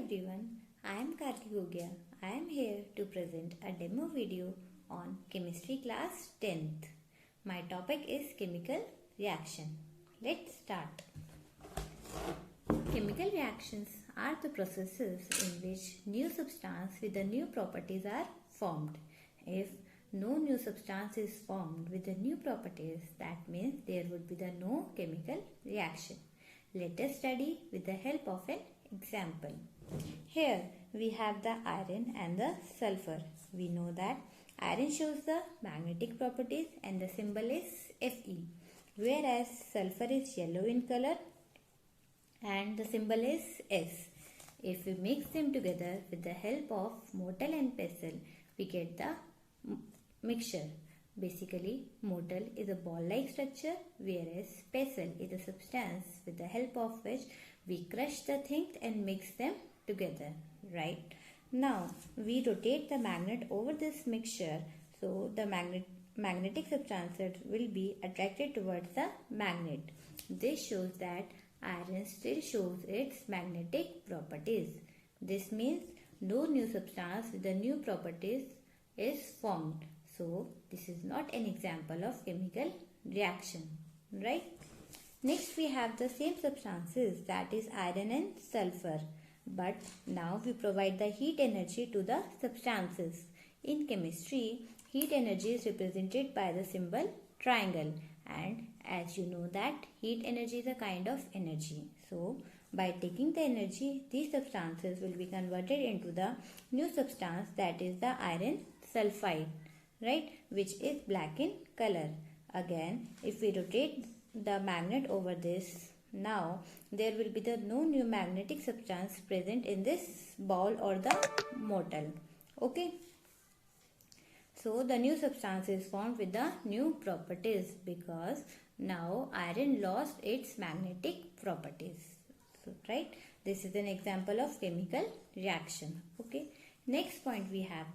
everyone, I am Karki Gogia. I am here to present a demo video on chemistry class 10th. My topic is chemical reaction. Let's start. Chemical reactions are the processes in which new substance with the new properties are formed. If no new substance is formed with the new properties, that means there would be no chemical reaction. Let us study with the help of an example. Here we have the iron and the sulfur. We know that iron shows the magnetic properties and the symbol is Fe, whereas sulfur is yellow in color and the symbol is S. If we mix them together with the help of mortar and pestle, we get the mixture. Basically, mortar is a ball-like structure, whereas pestle is a substance with the help of which we crush the things and mix them together, right? Now, we rotate the magnet over this mixture, so the magnetic substances will be attracted towards the magnet. This shows that iron still shows its magnetic properties. This means no new substance with the new properties is formed. So, this is not an example of chemical reaction, right? Next, we have the same substances, that is iron and sulfur. But now we provide the heat energy to the substances. In chemistry, heat energy is represented by the symbol triangle. And as you know that heat energy is a kind of energy. So, by taking the energy, these substances will be converted into the new substance, that is the iron sulfide, right, which is black in color. Again, if we rotate the magnet over this, now there will be no new magnetic substance present in this ball or the mortar. Okay. So the new substance is formed with the new properties because now iron lost its magnetic properties. So, right, this is an example of chemical reaction. Okay. Next point we have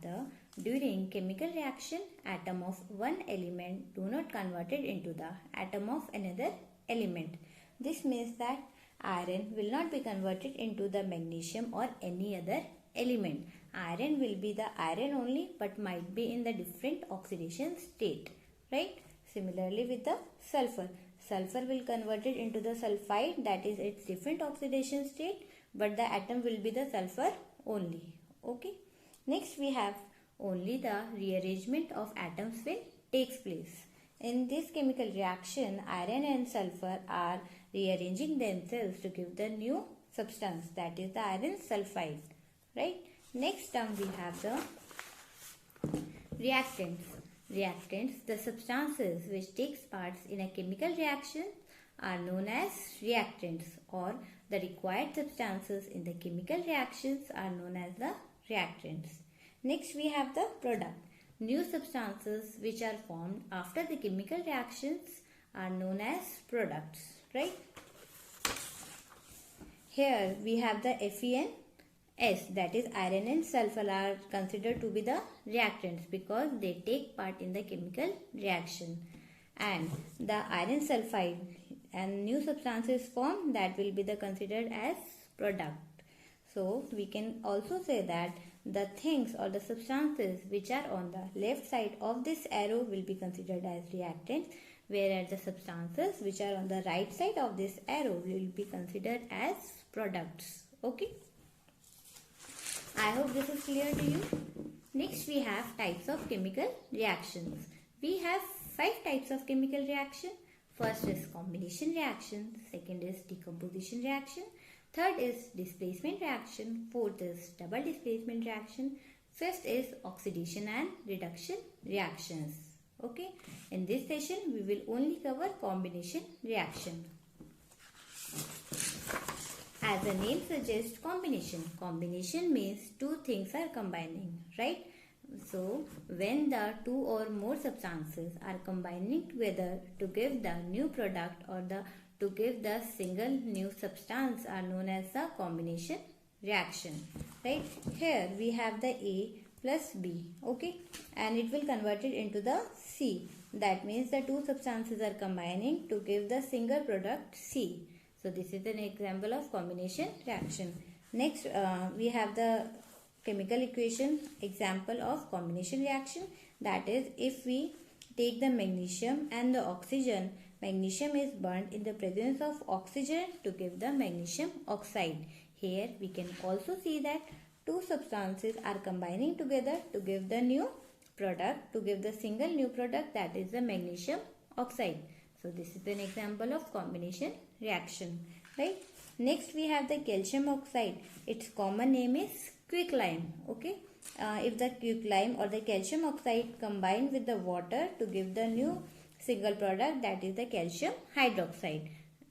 during chemical reaction, atom of one element do not converted into the atom of another element. This means that iron will not be converted into the magnesium or any other element. Iron will be the iron only, but might be in the different oxidation state, right? Similarly with the sulfur. Sulfur will convert it into the sulfide, that is its different oxidation state, but the atom will be the sulfur only. Okay. Next we have only the rearrangement of atoms will takes place. In this chemical reaction, iron and sulfur are rearranging themselves to give the new substance, that is the iron sulfide, right? Next term we have the reactants. Reactants, the substances which takes parts in a chemical reaction, are known as reactants, or the required substances in the chemical reactions are known as the reactants. Next we have the product. New substances which are formed after the chemical reactions are known as products, right? Here we have the FeS, that is iron and sulfur are considered to be the reactants because they take part in the chemical reaction. And the iron sulfide and new substances formed, that will be considered as product. So we can also say that the things or the substances which are on the left side of this arrow will be considered as reactants, whereas the substances which are on the right side of this arrow will be considered as products. Okay. I hope this is clear to you. Next we have types of chemical reactions. We have 5 types of chemical reaction. First is combination reaction, second is decomposition reaction, third is displacement reaction, fourth is double displacement reaction, fifth is oxidation and reduction reactions. Okay, in this session we will only cover combination reaction. As the name suggests, combination. Combination means two things are combining, right? So, when the two or more substances are combining together to give the new product or to give the single new substance are known as the combination reaction, right? Here we have the A plus B, okay? And it will convert it into the C. That means the two substances are combining to give the single product C. So this is an example of combination reaction. Next, we have the chemical equation example of combination reaction. That is, if we take the magnesium and the oxygen, magnesium is burnt in the presence of oxygen to give the magnesium oxide. Here we can also see that two substances are combining together to give the new product, to give the single new product, that is the magnesium oxide. So this is an example of combination reaction, right? Next we have the calcium oxide. Its common name is quicklime. Okay. If the quicklime or the calcium oxide combine with the water to give the new single product, that is the calcium hydroxide.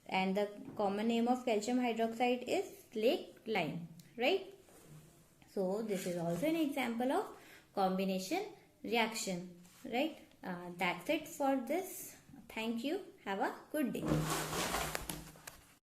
And the common name of calcium hydroxide is slaked lime, right? So this is also an example of combination reaction, right? That's it for this. Thank you. Have a good day.